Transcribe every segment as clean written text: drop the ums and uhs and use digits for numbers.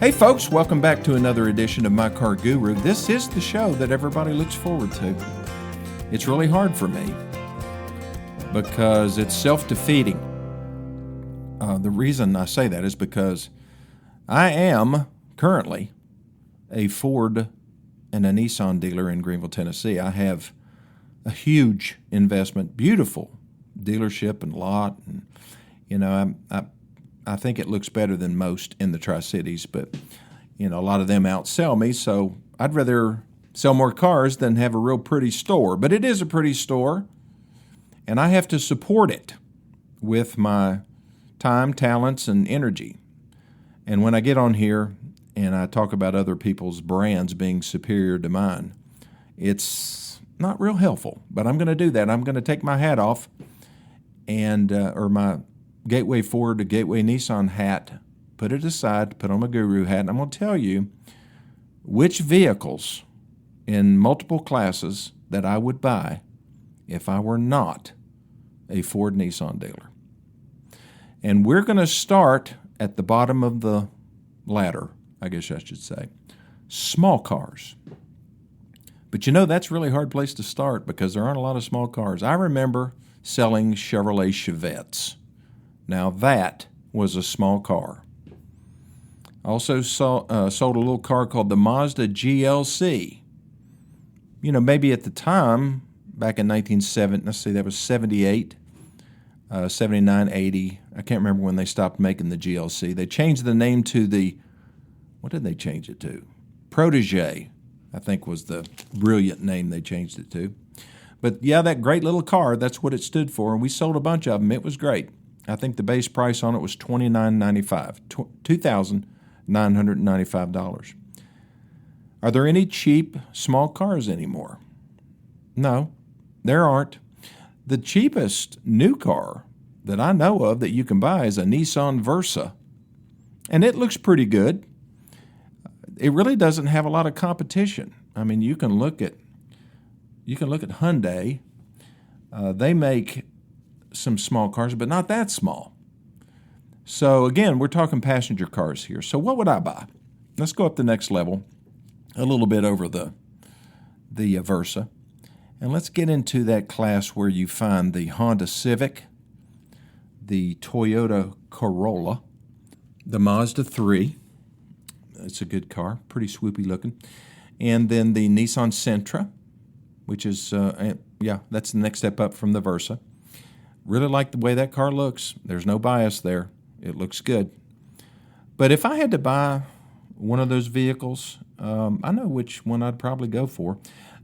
Hey folks, welcome back to another edition of My Car Guru. This is the show that everybody looks forward to. It's really hard for me because it's self-defeating. The reason I say that is because I am currently a Ford and a Nissan dealer in Greenville, Tennessee. I have a huge investment, beautiful dealership and lot, and I think it looks better than most in the Tri-Cities, but a lot of them outsell me, so I'd rather sell more cars than have a real pretty store. But it is a pretty store, and I have to support it with my time, talents, and energy. And when I get on here and I talk about other people's brands being superior to mine, it's not real helpful, but I'm going to do that. I'm going to take my hat off and or my Gateway Ford to Gateway Nissan hat, put it aside, put on my guru hat, and I'm going to tell you which vehicles in multiple classes that I would buy if I were not a Ford Nissan dealer. And we're going to start at the bottom of the ladder, I guess I should say, small cars. But that's a really hard place to start because there aren't a lot of small cars. I remember selling Chevrolet Chevettes. Now that was a small car. I also sold a little car called the Mazda GLC. Maybe at the time, back in 1970, let's see, that was 78, 79, 80. I can't remember when they stopped making the GLC. They changed the name to what did they change it to? Protege, I think was the brilliant name they changed it to. But yeah, that great little car, that's what it stood for, and we sold a bunch of them. It was great. I think the base price on it was $2,995, $2,995. Are there any cheap small cars anymore? No, there aren't. The cheapest new car that I know of that you can buy is a Nissan Versa, and it looks pretty good. It really doesn't have a lot of competition. I mean, you can look at Hyundai. They make some small cars, but not that small. So again, we're talking passenger cars here. So what would I buy? Let's go up the next level, a little bit over the Versa, and let's get into that class where you find the Honda Civic, the Toyota Corolla, the Mazda 3. It's a good car, pretty swoopy looking, and then the Nissan Sentra, which is that's the next step up from the Versa. Really like the way that car looks. There's no bias there. It looks good. But if I had to buy one of those vehicles, I know which one I'd probably go for.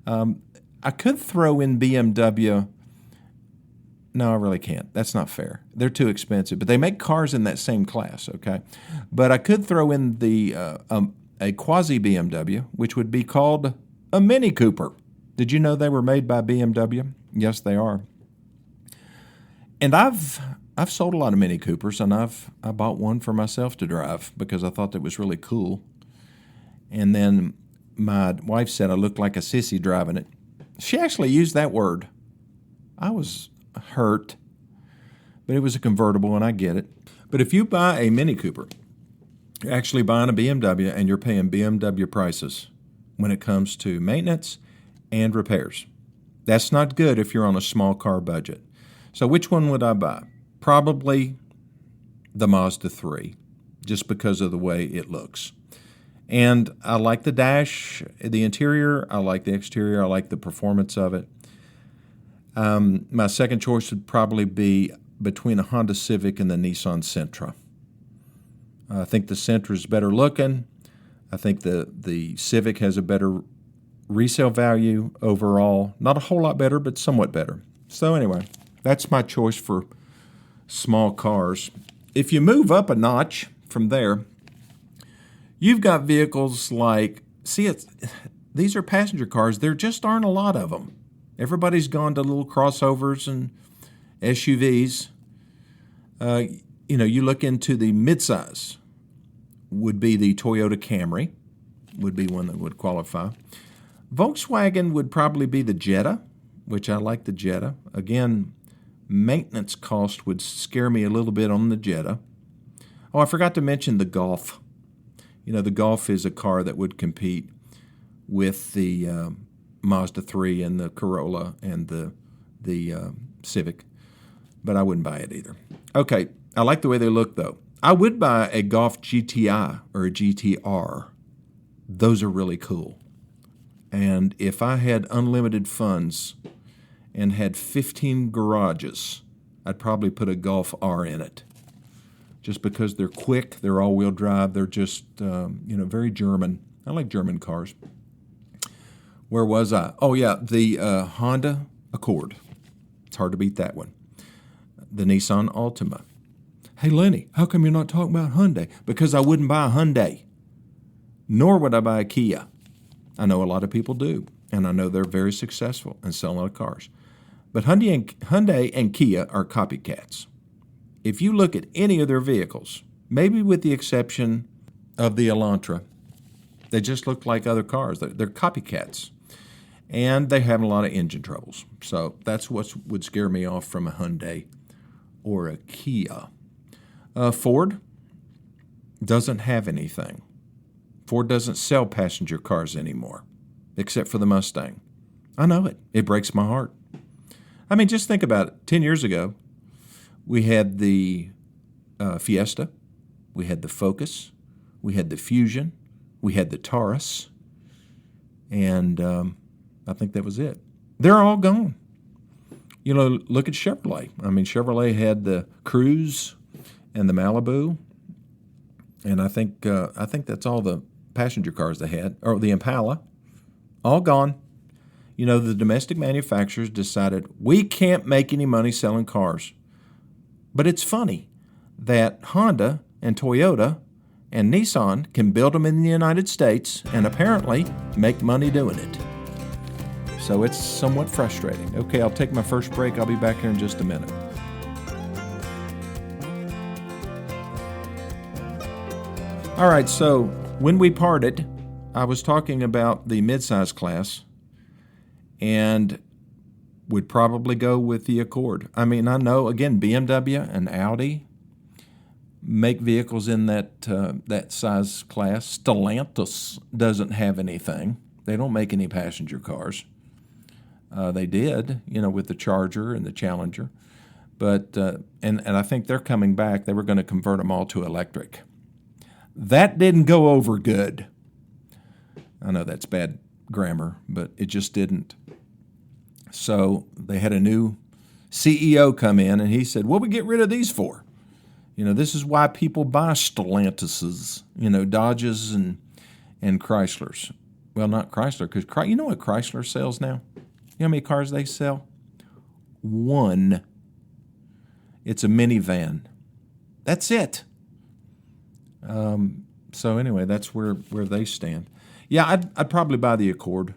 I could throw in BMW. No, I really can't. That's not fair. They're too expensive. But they make cars in that same class, okay? But I could throw in a quasi BMW, which would be called a Mini Cooper. Did you know they were made by BMW? Yes, they are. And I've sold a lot of Mini Coopers, and I bought one for myself to drive because I thought that was really cool. And then my wife said I looked like a sissy driving it. She actually used that word. I was hurt, but it was a convertible, and I get it. But if you buy a Mini Cooper, you're actually buying a BMW, and you're paying BMW prices when it comes to maintenance and repairs. That's not good if you're on a small car budget. So which one would I buy? Probably the Mazda 3, just because of the way it looks. And I like the dash, the interior, I like the exterior, I like the performance of it. My second choice would probably be between a Honda Civic and the Nissan Sentra. I think the Sentra is better looking. I think the Civic has a better resale value overall. Not a whole lot better, but somewhat better. So anyway, that's my choice for small cars. If you move up a notch from there, you've got vehicles like, these are passenger cars. There just aren't a lot of them. Everybody's gone to little crossovers and SUVs. You look into the midsize, would be the Toyota Camry, would be one that would qualify. Volkswagen would probably be the Jetta, which I like the Jetta. Again, maintenance cost would scare me a little bit on the Jetta. Oh, I forgot to mention the Golf. The Golf is a car that would compete with the Mazda 3 and the Corolla and the Civic, but I wouldn't buy it either. Okay, I like the way they look, though. I would buy a Golf GTI or a GTR. Those are really cool. And if I had unlimited funds and had 15 garages, I'd probably put a Golf R in it. Just because they're quick, they're all-wheel drive, they're just, very German. I like German cars. Where was I? Oh, yeah, the Honda Accord. It's hard to beat that one. The Nissan Altima. Hey, Lenny, how come you're not talking about Hyundai? Because I wouldn't buy a Hyundai, nor would I buy a Kia. I know a lot of people do, and I know they're very successful and sell a lot of cars. But Hyundai and Kia are copycats. If you look at any of their vehicles, maybe with the exception of the Elantra, they just look like other cars. They're copycats. And they have a lot of engine troubles. So that's what would scare me off from a Hyundai or a Kia. Ford doesn't have anything. Ford doesn't sell passenger cars anymore, except for the Mustang. I know it. It breaks my heart. I mean, just think about it. 10 years ago, we had the Fiesta, we had the Focus, we had the Fusion, we had the Taurus, and I think that was it. They're all gone. Look at Chevrolet. I mean, Chevrolet had the Cruze and the Malibu, and I think that's all the passenger cars they had, or the Impala, all gone. The domestic manufacturers decided we can't make any money selling cars. But it's funny that Honda and Toyota and Nissan can build them in the United States and apparently make money doing it. So it's somewhat frustrating. Okay, I'll take my first break. I'll be back here in just a minute. All right, so when we parted, I was talking about the midsize class and would probably go with the Accord. I mean, I know, again, BMW and Audi make vehicles in that size class. Stellantis doesn't have anything. They don't make any passenger cars. They did, with the Charger and the Challenger. But and I think they're coming back. They were going to convert them all to electric. That didn't go over good. I know that's bad grammar, but it just didn't. So they had a new CEO come in, and he said, what do we get rid of these for? This is why people buy Stellantises, Dodges and Chryslers. Well, not Chrysler, because you know what Chrysler sells now? You know how many cars they sell? One. It's a minivan. That's it. So anyway, that's where they stand. Yeah, I'd probably buy the Accord.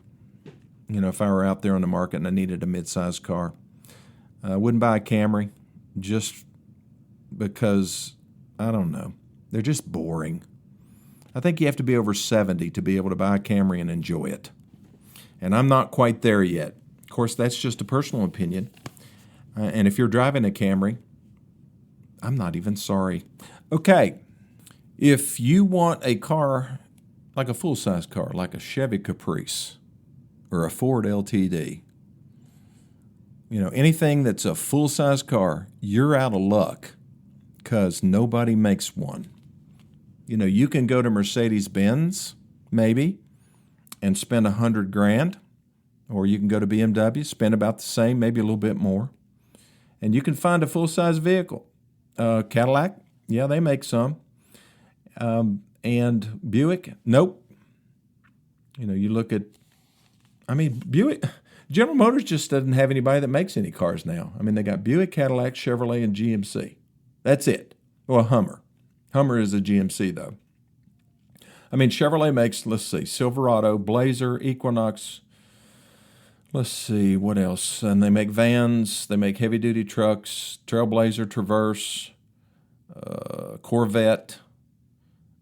If I were out there on the market and I needed a mid-sized car. I wouldn't buy a Camry just because, I don't know, they're just boring. I think you have to be over 70 to be able to buy a Camry and enjoy it. And I'm not quite there yet. Of course, that's just a personal opinion. And if you're driving a Camry, I'm not even sorry. Okay, if you want a car, like a full-size car, like a Chevy Caprice, or a Ford LTD, anything that's a full-size car, you're out of luck because nobody makes one. You can go to Mercedes-Benz, maybe, and spend $100,000, or you can go to BMW, spend about the same, maybe a little bit more, and you can find a full-size vehicle. Cadillac, yeah, they make some. And Buick, nope. You look at, Buick, General Motors just doesn't have anybody that makes any cars now. They got Buick, Cadillac, Chevrolet, and GMC. That's it. Well, Hummer. Hummer is a GMC, though. Chevrolet makes, let's see, Silverado, Blazer, Equinox. Let's see, what else? And they make vans. They make heavy-duty trucks, Trailblazer, Traverse, Corvette.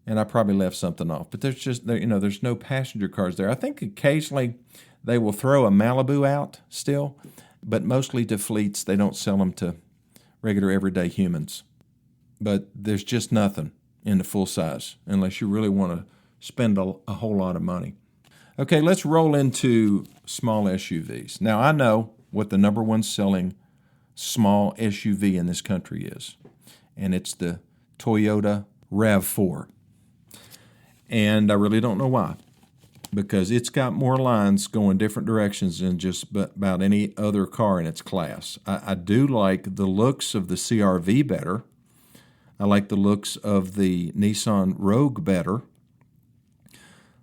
And I probably left something off. But there's no passenger cars there. I think occasionally they will throw a Malibu out still, but mostly to fleets. They don't sell them to regular everyday humans. But there's just nothing in the full size unless you really want to spend a whole lot of money. Okay, let's roll into small SUVs. Now, I know what the number one selling small SUV in this country is, and it's the Toyota RAV4. And I really don't know why, because it's got more lines going different directions than just about any other car in its class. I do like the looks of the CR-V better. I like the looks of the Nissan Rogue better.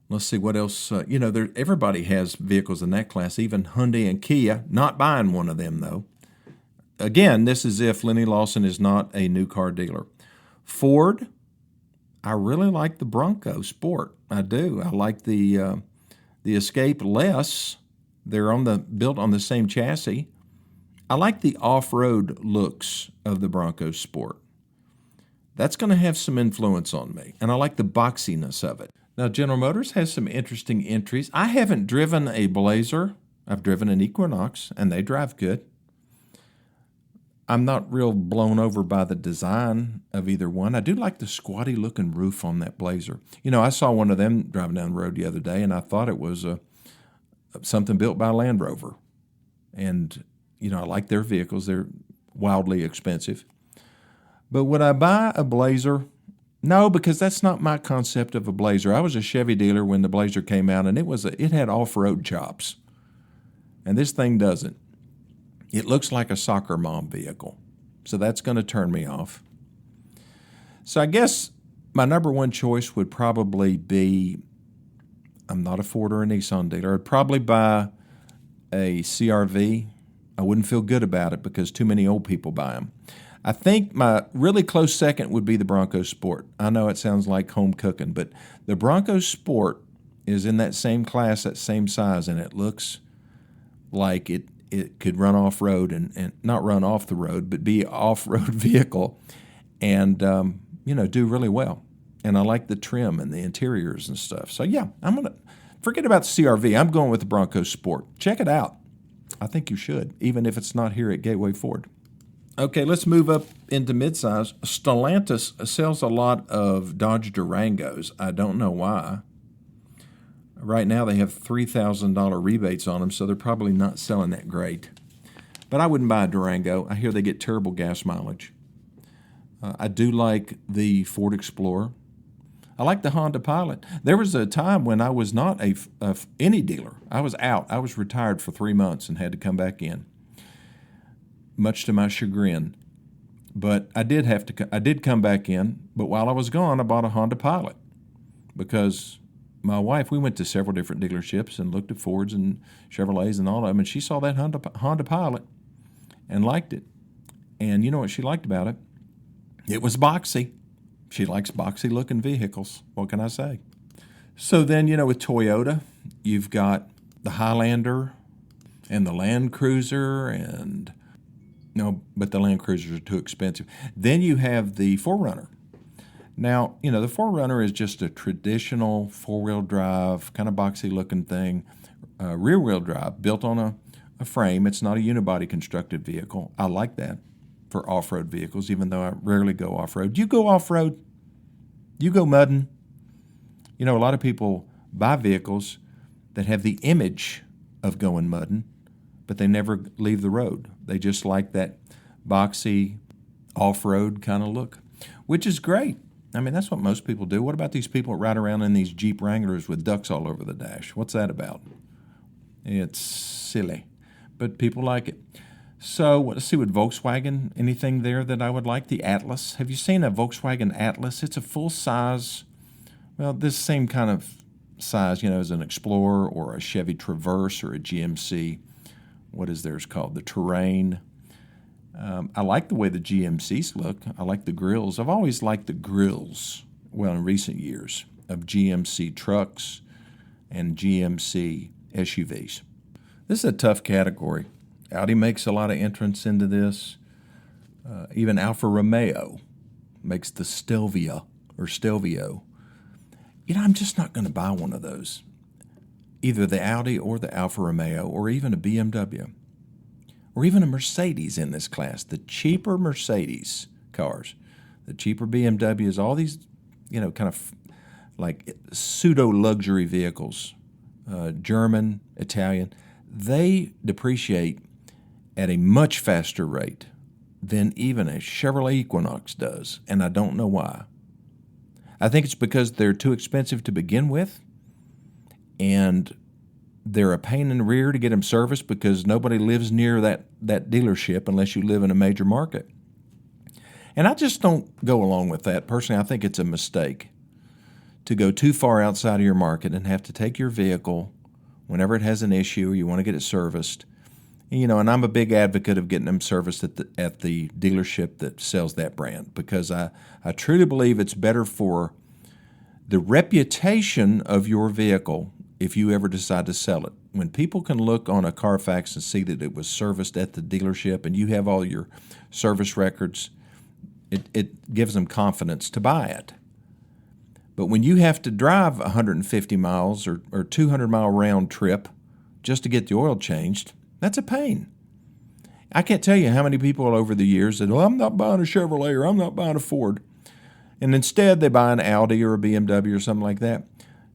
Let's see what else. Everybody has vehicles in that class, even Hyundai and Kia. Not buying one of them, though. Again, this is if Lenny Lawson is not a new car dealer. Ford, I really like the Bronco Sport. I do. I like the Escape less. They're built on the same chassis. I like the off-road looks of the Bronco Sport. That's going to have some influence on me, and I like the boxiness of it. Now, General Motors has some interesting entries. I haven't driven a Blazer. I've driven an Equinox, and they drive good. I'm not real blown over by the design of either one. I do like the squatty-looking roof on that Blazer. I saw one of them driving down the road the other day, and I thought it was something built by Land Rover. And, I like their vehicles. They're wildly expensive. But would I buy a Blazer? No, because that's not my concept of a Blazer. I was a Chevy dealer when the Blazer came out, and it had off-road chops. And this thing doesn't. It looks like a soccer mom vehicle. So that's going to turn me off. So I guess my number one choice would probably be, I'm not a Ford or a Nissan dealer. I'd probably buy a CR-V. I wouldn't feel good about it because too many old people buy them. I think my really close second would be the Bronco Sport. I know it sounds like home cooking, but the Bronco Sport is in that same class, that same size, and it looks like it could run off-road and not run off the road, but be an off-road vehicle and, do really well. And I like the trim and the interiors and stuff. So, yeah, I'm going to forget about the CR-V. I'm going with the Bronco Sport. Check it out. I think you should, even if it's not here at Gateway Ford. Okay, let's move up into midsize. Stellantis sells a lot of Dodge Durangos. I don't know why. Right now they have $3,000 rebates on them, so they're probably not selling that great. But I wouldn't buy a Durango. I hear they get terrible gas mileage. I do like the Ford Explorer. I like the Honda Pilot. There was a time when I was not any dealer. I was out. I was retired for 3 months and had to come back in, much to my chagrin. But I did come back in, but while I was gone, I bought a Honda Pilot because my wife, we went to several different dealerships and looked at Fords and Chevrolets and all of them, and she saw that Honda Pilot and liked it. And you know what she liked about it? It was boxy. She likes boxy-looking vehicles. What can I say? So then, with Toyota, you've got the Highlander and the Land Cruiser, but the Land Cruisers are too expensive. Then you have the 4Runner. Now, the 4Runner is just a traditional four-wheel drive, kind of boxy-looking thing, rear-wheel drive, built on a frame. It's not a unibody constructed vehicle. I like that for off-road vehicles, even though I rarely go off-road. You go off-road? You go mudding? A lot of people buy vehicles that have the image of going mudding, but they never leave the road. They just like that boxy, off-road kind of look, which is great. I mean, that's what most people do. What about these people that ride around in these Jeep Wranglers with ducks all over the dash? What's that about? It's silly, but people like it. So let's see, with Volkswagen, anything there that I would like? The Atlas. Have you seen a Volkswagen Atlas? It's a full-size, this same kind of size, as an Explorer or a Chevy Traverse or a GMC. What is theirs called? The Terrain. I like the way the GMCs look. I like the grills. I've always liked the grills, in recent years, of GMC trucks and GMC SUVs. This is a tough category. Audi makes a lot of entrance into this. Even Alfa Romeo makes the Stelvio. I'm just not going to buy one of those. Either the Audi or the Alfa Romeo or even a BMW. Or even a Mercedes in this class, the cheaper Mercedes cars, the cheaper BMWs, all these, kind of like pseudo-luxury vehicles, German, Italian, they depreciate at a much faster rate than even a Chevrolet Equinox does, and I don't know why. I think it's because they're too expensive to begin with, and they're a pain in the rear to get them serviced because nobody lives near that dealership unless you live in a major market. And I just don't go along with that. Personally, I think it's a mistake to go too far outside of your market and have to take your vehicle whenever it has an issue or you want to get it serviced. And I'm a big advocate of getting them serviced at the dealership that sells that brand, because I truly believe it's better for the reputation of your vehicle if you ever decide to sell it. When people can look on a Carfax and see that it was serviced at the dealership and you have all your service records, it gives them confidence to buy it. But when you have to drive 150 miles or 200-mile round trip just to get the oil changed, that's a pain. I can't tell you how many people over the years said, I'm not buying a Chevrolet or I'm not buying a Ford. And instead they buy an Audi or a BMW or something like that.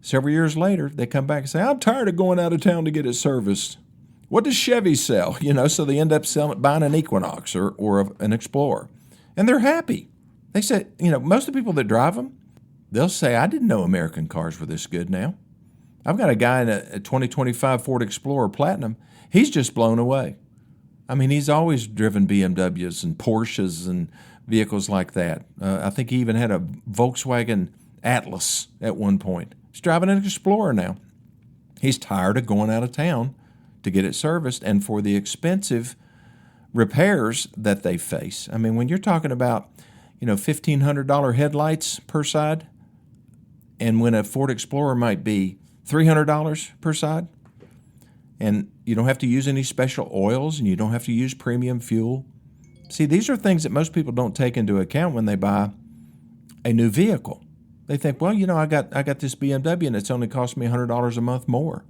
Several years later, they come back and say, I'm tired of going out of town to get it serviced. What does Chevy sell? So they end up buying an Equinox or an Explorer. And they're happy. They said, most of the people that drive them, they'll say, I didn't know American cars were this good now. I've got a guy in a 2025 Ford Explorer Platinum. He's just blown away. I mean, he's always driven BMWs and Porsches and vehicles like that. I think he even had a Volkswagen Atlas at one point. He's driving an Explorer now. He's tired of going out of town to get it serviced and for the expensive repairs that they face. I mean, when you're talking about, $1,500 headlights per side, and when a Ford Explorer might be $300 per side, and you don't have to use any special oils and you don't have to use premium fuel. See, these are things that most people don't take into account when they buy a new vehicle. They think, well, I got this BMW and it's only cost me $100 a month more.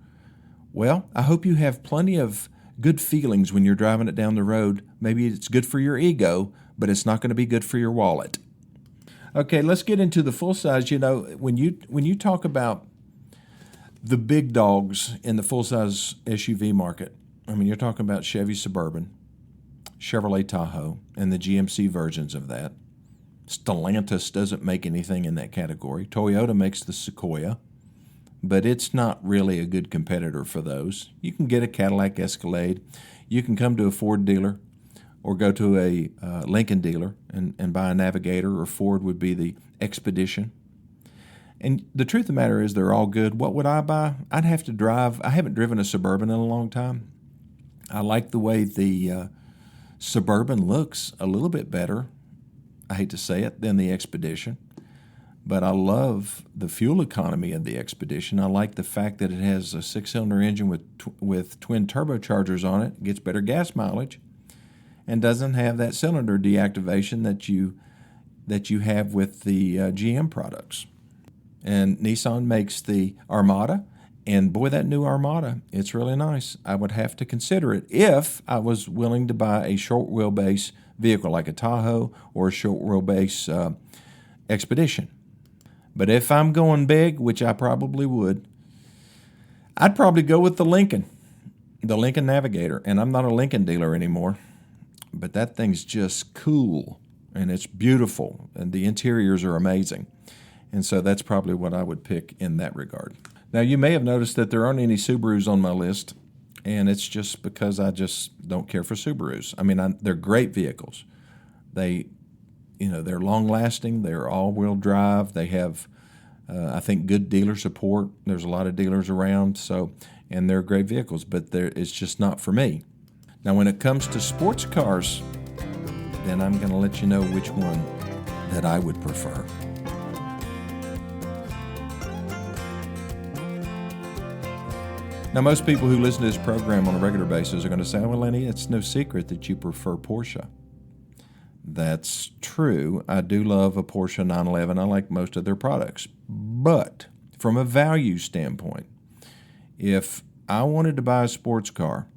Well, I hope you have plenty of good feelings when you're driving it down the road. Maybe it's good for your ego, but it's not going to be good for your wallet. Okay, let's get into the full size. When you talk about the big dogs in the full-size SUV market, I mean, you're talking about Chevy Suburban, Chevrolet Tahoe, and the GMC versions of that. Stellantis doesn't make anything in that category. Toyota makes the Sequoia, but it's not really a good competitor for those. You can get a Cadillac Escalade. You can come to a Ford dealer or go to a Lincoln dealer and buy a Navigator, or Ford would be the Expedition. And the truth of the matter is they're all good. What would I buy? I'd have to drive. I haven't driven a Suburban in a long time. I like the way the Suburban looks a little bit better, I hate to say it, than the Expedition. But I love the fuel economy of the Expedition. I like the fact that it has a 6-cylinder engine with twin turbochargers on it, gets better gas mileage, and doesn't have that cylinder deactivation that you have with the GM products. And Nissan makes the Armada, and boy, that new Armada, it's really nice. I would have to consider it if I was willing to buy a short wheelbase vehicle like a Tahoe or a short wheelbase Expedition. But if I'm going big, which I probably would, I'd probably go with the Lincoln Navigator. And I'm not a Lincoln dealer anymore, but that thing's just cool, and it's beautiful, and the interiors are amazing. And so that's probably what I would pick in that regard. Now, you may have noticed that there aren't any Subarus on my list, and it's just because I just don't care for Subarus. I mean, they're great vehicles. They're long-lasting. They're all-wheel drive. They have, I think, good dealer support. There's a lot of dealers around, and they're great vehicles, but it's just not for me. Now, when it comes to sports cars, then I'm going to let you know which one that I would prefer. Now, most people who listen to this program on a regular basis are going to say, well, Lenny, it's no secret that you prefer Porsche. That's true. I do love a Porsche 911. I like most of their products. But from a value standpoint, if I wanted to buy a sports car,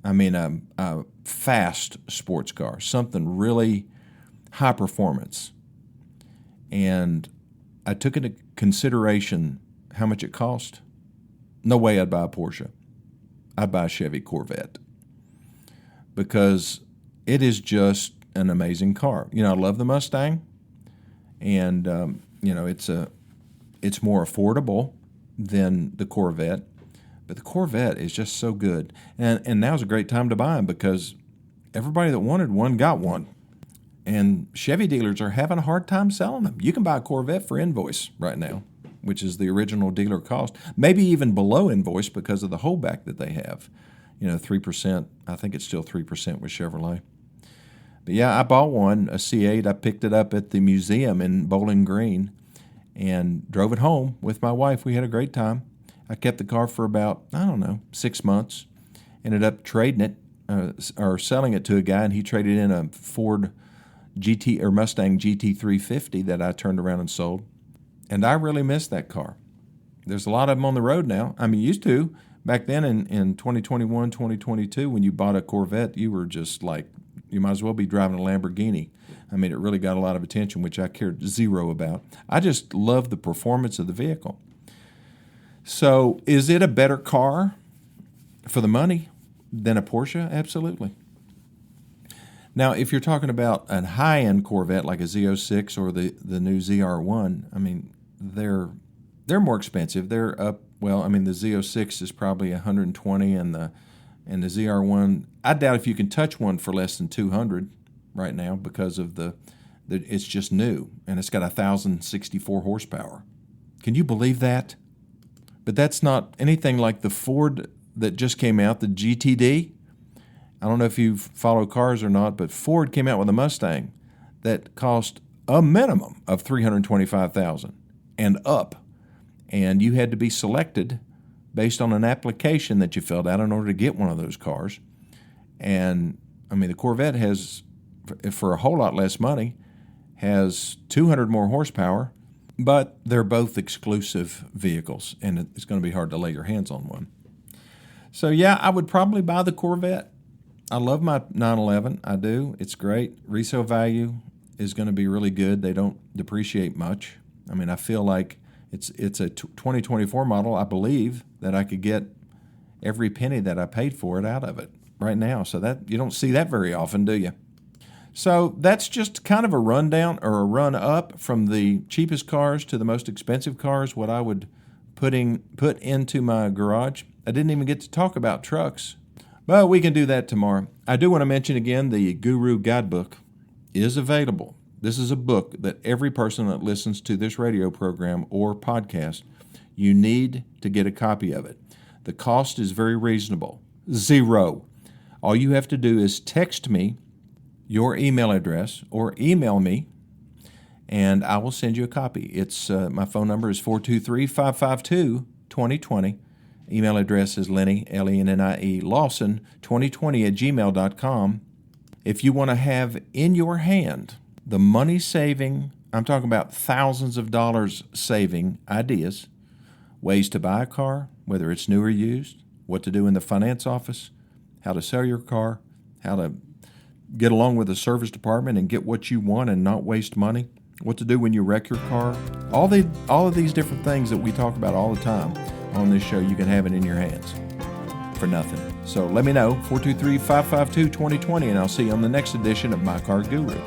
a fast sports car, something really high performance, and I took into consideration how much it cost. No way I'd buy a Porsche. I'd buy a Chevy Corvette because it is just an amazing car. I love the Mustang, and it's more affordable than the Corvette, but the Corvette is just so good. And now's a great time to buy them because everybody that wanted one got one. And Chevy dealers are having a hard time selling them. You can buy a Corvette for invoice right now, which is the original dealer cost, maybe even below invoice because of the holdback that they have. 3%. I think it's still 3% with Chevrolet. But yeah, I bought one, a C8. I picked it up at the museum in Bowling Green and drove it home with my wife. We had a great time. I kept the car for about, 6 months. Ended up trading it or selling it to a guy, and he traded in a Ford Mustang GT350 that I turned around and sold. And I really miss that car. There's a lot of them on the road now. Used to. Back then in 2021, 2022, when you bought a Corvette, you were just like, you might as well be driving a Lamborghini. It really got a lot of attention, which I cared zero about. I just love the performance of the vehicle. So is it a better car for the money than a Porsche? Absolutely. Now, if you're talking about a high-end Corvette like a Z06 or the new ZR1, they're more expensive. They're up. Well, the Z06 is probably $120, and the ZR1. I doubt if you can touch one for less than $200 right now because of it's just new and it's got 1,064 horsepower. Can you believe that? But that's not anything like the Ford that just came out, the GTD. I don't know if you follow cars or not, but Ford came out with a Mustang that cost a minimum of $325,000 and up. And you had to be selected based on an application that you filled out in order to get one of those cars. And, the Corvette has, for a whole lot less money, has 200 more horsepower, but they're both exclusive vehicles, and it's going to be hard to lay your hands on one. So, yeah, I would probably buy the Corvette. I love my 911. I do. It's great. Resale value is going to be really good. They don't depreciate much. I feel like it's a 2024 model. I believe that I could get every penny that I paid for it out of it right now. So that you don't see that very often, do you? So that's just kind of a rundown or a run up from the cheapest cars to the most expensive cars, what I would put into my garage. I didn't even get to talk about trucks, but we can do that tomorrow. I do want to mention again the Guru Guidebook is available. This is a book that every person that listens to this radio program or podcast, you need to get a copy of it. The cost is very reasonable. $0. All you have to do is text me your email address or email me, and I will send you a copy. It's my phone number is 423-552-2020. Email address is Lenny, Lennie, Lawson, 2020@gmail.com. If you want to have in your hand the money saving, I'm talking about thousands of dollars saving ideas, ways to buy a car, whether it's new or used, what to do in the finance office, how to sell your car, how to get along with the service department and get what you want and not waste money, what to do when you wreck your car, all of these different things that we talk about all the time on this show, you can have it in your hands for nothing. So let me know, 423-552-2020, and I'll see you on the next edition of My Car Guru.